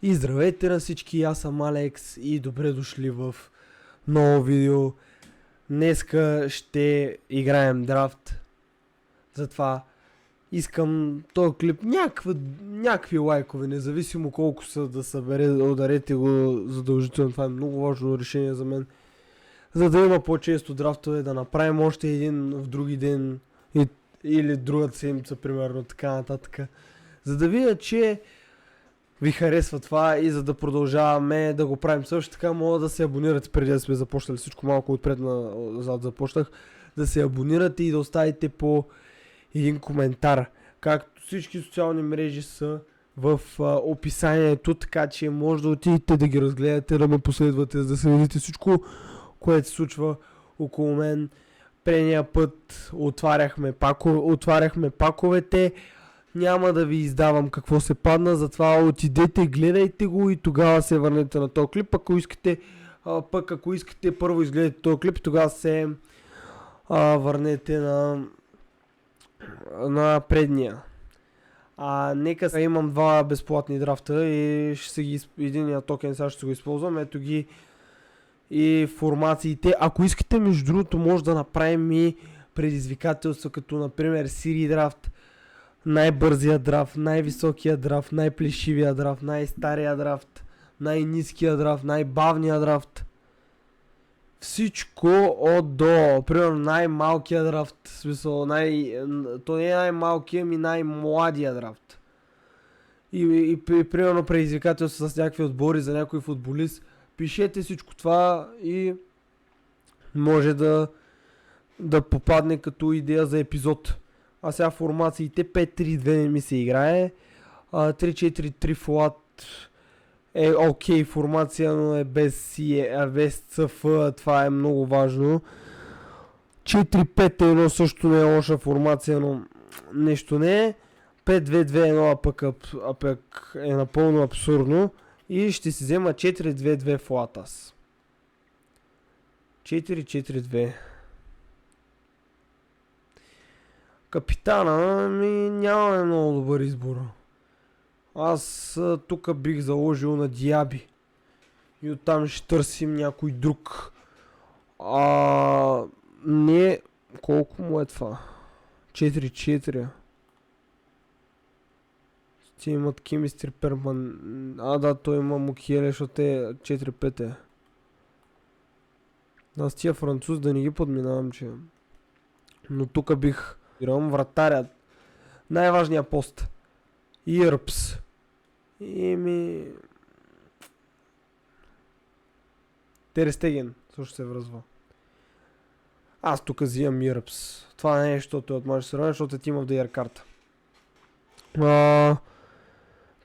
И здравейте на всички, аз съм Алекс и добре дошли в ново видео. Днеска ще играем драфт. Затова искам този клип някакви лайкове, независимо колко са да събере, ударете го задължително. Това е много важно решение за мен. За да има по-често драфтове, да направим още един в други ден или другата седмица, примерно, така нататък. За да видя, че ви харесва това и за да продължаваме да го правим. Също така мога да се абонирате преди да сме започнали, всичко малко отпред назад започнах, да се абонирате и да оставите по един коментар. Както всички социални мрежи са в описанието, така че може да отидете да ги разгледате, да ме последвате, за да се видите всичко, което се случва около мен. Предния път отваряхме паковете. Няма да ви издавам какво се падна, затова отидете, гледайте го и тогава се върнете на този клип. Ако искате първо изгледате този клип, тогава се върнете на предния. Нека имам два безплатни драфта и единия токен сега ще го използвам. Ето ги и формациите. Ако искате, между другото, може да направим и предизвикателства, като например Сири драфт, най-бързия драфт, най-високия драфт, най-плешивия драфт, най-стария драфт, най-ниския драфт, най-бавния драфт. Всичко от до. Примерно най-малкия драфт, в смисъл, то не е най-малкия, ами най-младия драфт. И примерно предизвикателство с някакви отбори за някой футболист. Пишете всичко това и може да попадне като идея за епизод. А сега формациите 5-3-2 не ми се играе. 3-4-3 флат е окей формация, но е без CF, това е много важно. 4-5-1 също не е лоша формация, но нещо не е. 5-2-2-1 пък е напълно абсурдно. И ще си взема 4-2-2 флатас. 4-4-2. Капитана нямаме много добър избор. Аз тук бих заложил на Диаби. И оттам ще търсим някой друг. Не... Колко му е това? 4-4. Те имат Chemistry Perman. Да, той има Мукиеле, защото е 4-5. Аз тия француз да не ги подминавам, че... Но тук бих... Вратарят. Най-важният пост. Ирпс. Тер Стеген. Също се връзва. Аз тук взимам Ирпс. Това не е, защото е от Манчестър Юнайтед, защото е Team of the Year карта.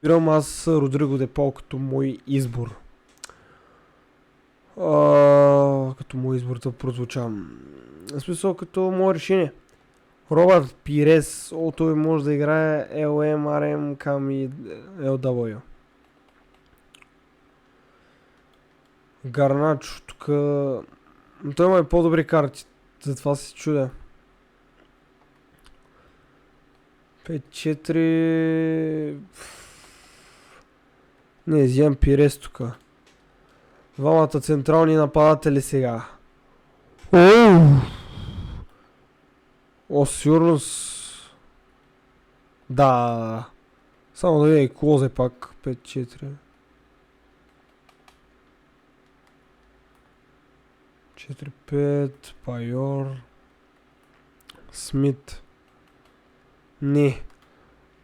Бирам аз Родриго де Пол като мой избор. Като мой избор да прозвучам. В смисъл като мое решение. Робърт Пирес, той може да играе LM, RM, към и LW. Гарначо, тук... Той има и по-добри карти, затова се чудя. 5-4... Не, взимам Пирес тук. Двамата централни нападатели сега. Сигурност... Да. Само да видя и Клозе пак. 5-4. 4-5. Пайор. Смит. Не.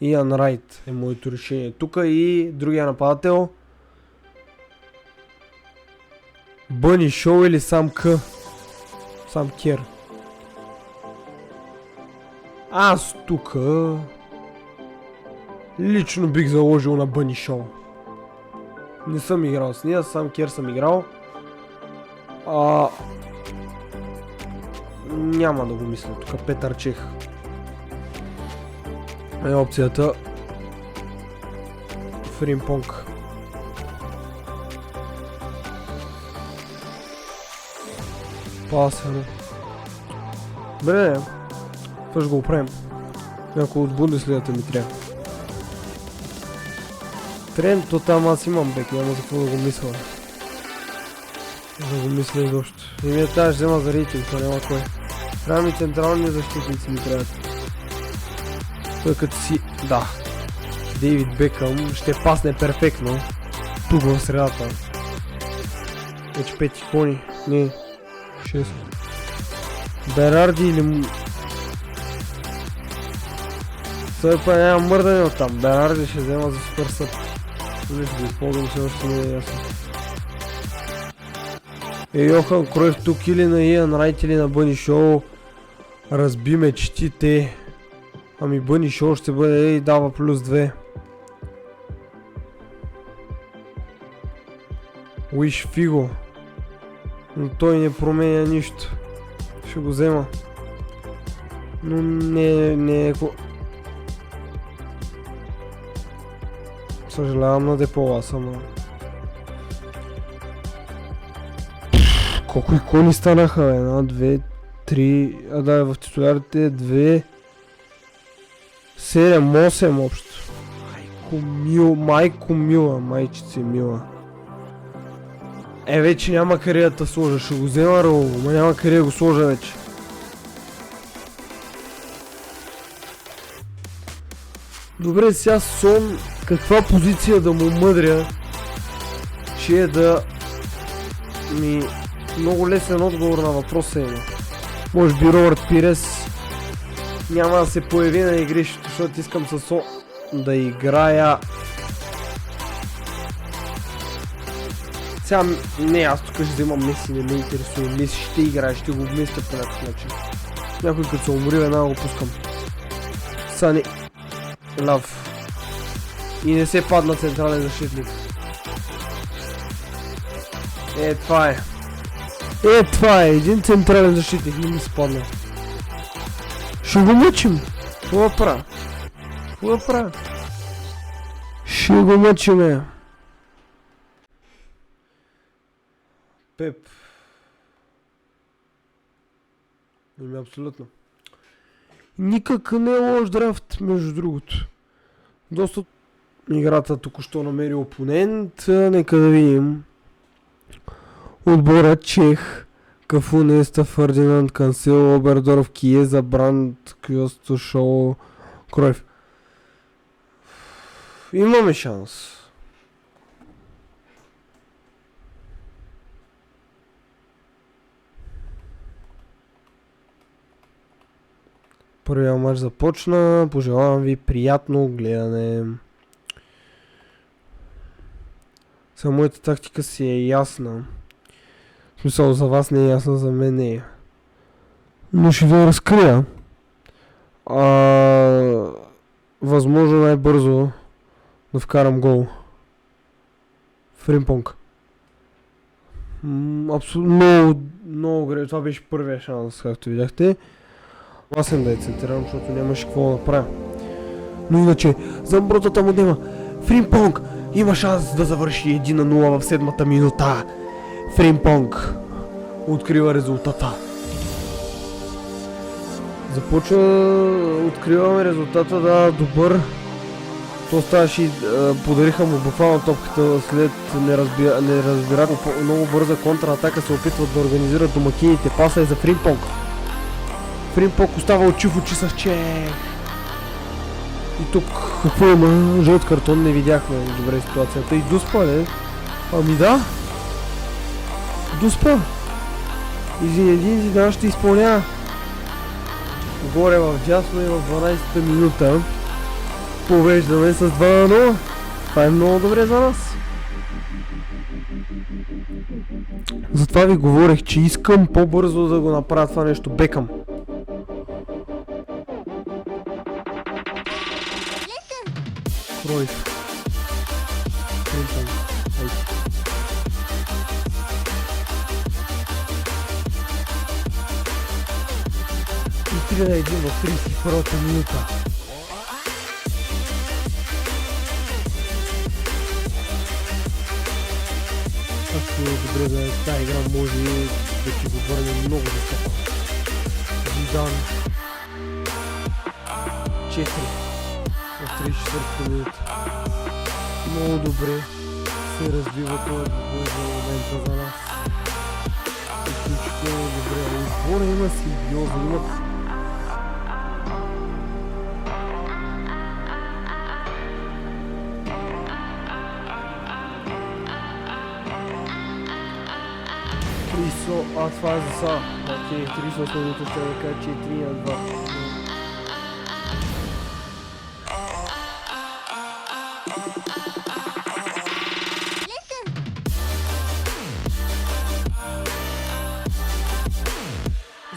Иан Райт е моето решение. Тук и другия нападател. Бъни Шоу или Сам К. Сам Кер. Аз тук лично бих заложил на Бъни Шоу. Не съм играл с нея, Сам Кер съм играл. Няма да го мисля тук. Петър Чех е опцията. Фримпонг. Пасено. Добре, това ще го оправим. Някой от Бундеслигата ми трябва. Тренд, то там аз имам бек, няма за какво да го мисля. Да го мисля изобщо. И ми тази ще взема за рейтинг, това няма кой. Трябва ми централни защитници ми трябват. Той като си... Да. Дейвид Бекъм ще пасне перфектно. Тук в средата. Вече 5 икони. Не. 6. Берарди или... Той па няма мърдане от там. Берарди ще взема за супер съд. Не ще го използвам, все още не е ясно. Йохан Кройф тук или на Иан Райт или на Бъни Шоу. Разби мечтите. Ами Бъни Шоу ще бъде и дава плюс 2. Уиш Фиго. Но той не променя нищо. Ще го взема. Но не е... Съжалявам на Депола сама. Колко икони станаха, бе? 1, 2, 3... А да, в титулярите 2... 7, 8 общо. Майко мила, майчице мила. Вече няма къде да сложа, ще го взема Раул, ма няма къде да го сложа вече. Добре, сега Сон, каква позиция да му мъдря, че е да ми... Много лесен отговор на въпроса има. Може би Робърт Пирес няма да се появи на игрището, защото искам със Сон да играя... Сега, не, аз тук ще вземам Меси, не ме интересува. Меси ще играе, ще го вместя по някакъв начин. Някой като се умори, веднага го пускам. Сега не... Лав. И не се падна централен защитник. Това е. Това е. Един централен защитник, не ми се падна. Ще го мъчим. Какво да правя? Какво да правя? Ще го мъчиме. Пеп. Ами абсолютно. Никак не е лош драфт, между другото. Доста... Играта току-що намери опонент. Нека да видим. Отбора Чех. Кафу, Неста, Фердинанд, Кансел, Обердорф, Киеза, Бранд, Кьосто, Шоу, Кройф. Имаме шанс. Първият матч започна. Пожелавам ви приятно гледане. Сега моята тактика си е ясна. В смисъл, за вас не е ясна, за мен не е. Но ще ви разкрия. Възможно най-бързо да вкарам гол. Фримпонг. Абсолютно много греш. Това беше първия шанс, както видяхте. Гласен да е центриран, защото нямаше какво да направя. Но иначе, Замбротата му дема. Фримпонг има шанс да завърши 1-0 в 7-та минута. Фримпонг открива резултата. Откриваме резултата, да, добър. То ставаше и подариха му буквално топката след неразбирателно много бърза контратака, се опитват да организират домакините. Паса е за Фримпонг. Фримпонг остава очи в очи с Чех. И тук какво има? Жълт картон, не видяхме добре ситуацията. И Дуспа, не? Ами да. Дуспа. И Зинедин Зидан ще изпълнява. Горе в дясно и в 12-та минута. Повеждаме с 2-0. Това е много добре за нас. Затова ви говорех, че искам по-бързо да го направя това нещо. Бекъм. Кройф. И 3-1 в 31-та минута. Добре, да тази игра може да ти го върне много високо. Зидан. 4 в 34-та минута. Много добре се развива този бой за момента за нас. Изключително добре. Отбора има симбиоза, имат това е за са. Окей, 38 минути ще да кажа, че е 3-2.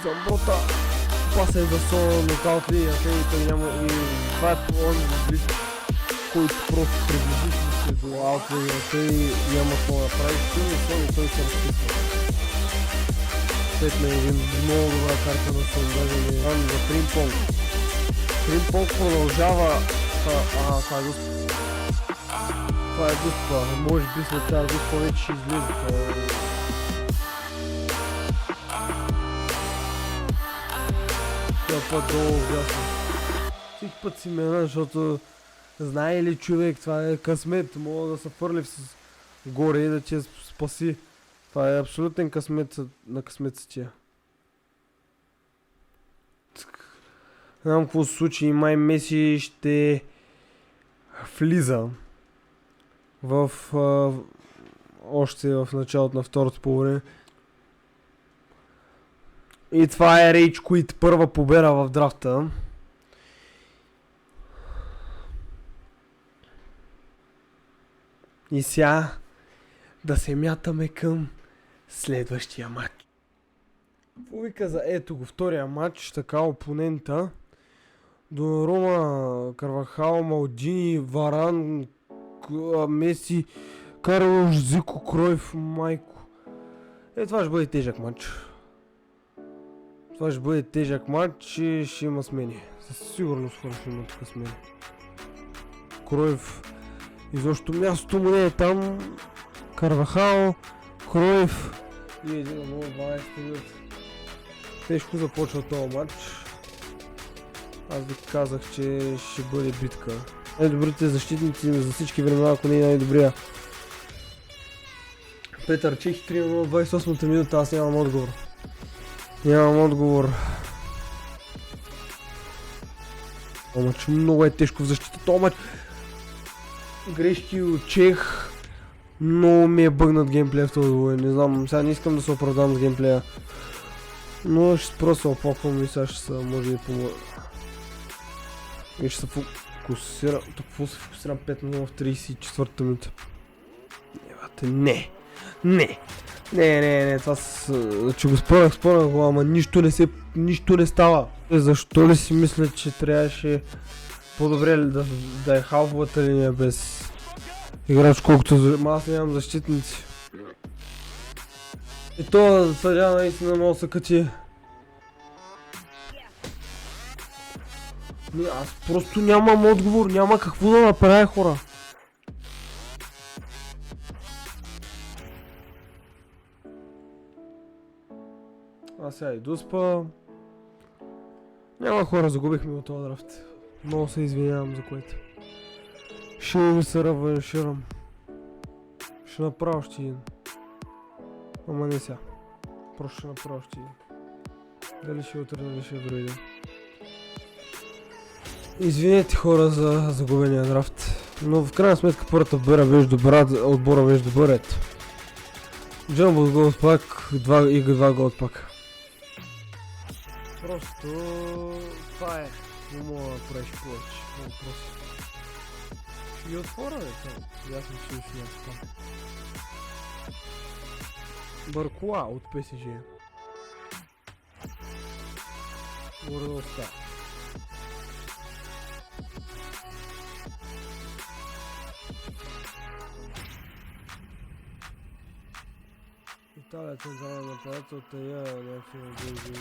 Замброта. Паса е за соло, нокаут ли, той няма и това е по-он близко, който просто приближи се до аутлея, той няма какво да направи, той се разписва. След ме един много добра карта на Сон, даже не ран за Фримпонг. Фримпонг продължава... това е дуспа. Това е дуспа, може би след тази дуспа вече ще излезе. Това път долу ужасно. Всеки път си мена, защото знае ли човек, това е късмет, мога да се фърли горе и да ти спаси. Това е абсолютен късмет на късметците. Не знам какво се случи, май Меси ще влиза в още в началото на второто половина. И това е Rage Quit, първа победа в драфта. И сега да се мятаме към следващия матч. Вика за ето го втория матч, така опонента. Донорума, Карвахал, Малдини, Варан, Меси, Карлош, Зико, Кройф, Майко. Това ще бъде тежък матч. Това ще бъде тежък матч и ще има смени. Със сигурност хора ще има тук смени. Кройф, изобщо мястото му не е там. Карвахал, Кройф и един много 12 минути. Тежко започва този матч. Аз ви казах, че ще бъде битка. Най-добрите защитници за всички времена, ако не е най-добрия. Петър Чех 3-0, 28-та минута, аз нямам отговор. Нямам отговор. Това матч много е тежко в защита. Това матч грешки от Чех. Много ми е бъгнат геймплея в този двой. Не знам, сега не искам да се оправдам с геймплея. Но ще просто се опаквам и сега ще се може и помогна. И ще се фокусирам. Какво се фокусирам 5-0 в 34-та минута. Не, това че го спорах, ама нищо не става. Защо ли си мисля, че трябваше по-добре да е халфовата линия без играч, колкото аз нямам защитници. И то съдя наистина много се качи. Аз просто нямам отговор, няма какво да направя, хора. Аз сега и дуспа. Няма хора, загубихме от този драфт. Много се извинявам за което. Ще ми се реванширам. Ще направя още един. Ама не сега. Просто ще направя още един. Дали ще утре, дали ще е други. Извинете хора за загубения драфт. Но в крайна сметка първата отбора беше добра, отбора беше добър, ето. Джамбо голдпак, 2 голдпака. Просто това е. Не мога да правиш повече. Много просто. Ще ги отворя, бе? Ясно, че ще ги отворя. Баркуа от ПСЖ. Уредостта. Италия централна нападател, тая някакви.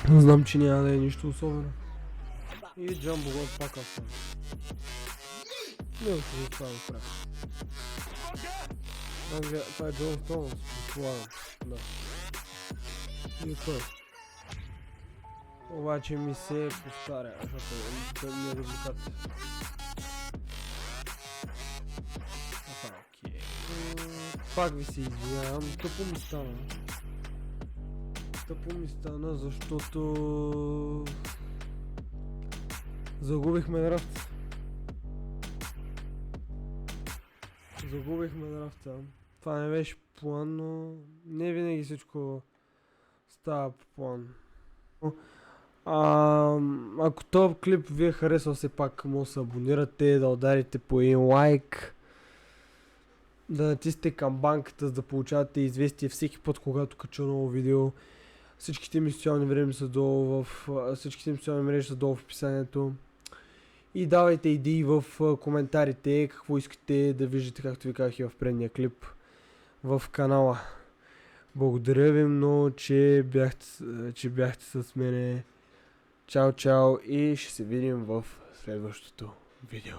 Знам, че няма да е нищо особено. И Джамбо го пака съм. Не ще го това да правя. Това е Джон Томас, предполагам. Да. И той. Обаче ми се повтаря, защото той ми е резултат. Пак ви се извинявам, тъпо ми стана, защото загубихме драфт. Това не беше план, но не винаги всичко става по план. Ако този клип ви е харесал, все пак може да се абонирате, да ударите по един лайк, да натиснете камбанката, за да получавате известие всеки път, когато кача ново видео. Всичките ми социални мрежи са долу в описанието. И давайте идеи в коментарите какво искате да виждате, както ви казах и в предния клип в канала. Благодаря ви много, че бяхте с мене. Чао, чао и ще се видим в следващото видео.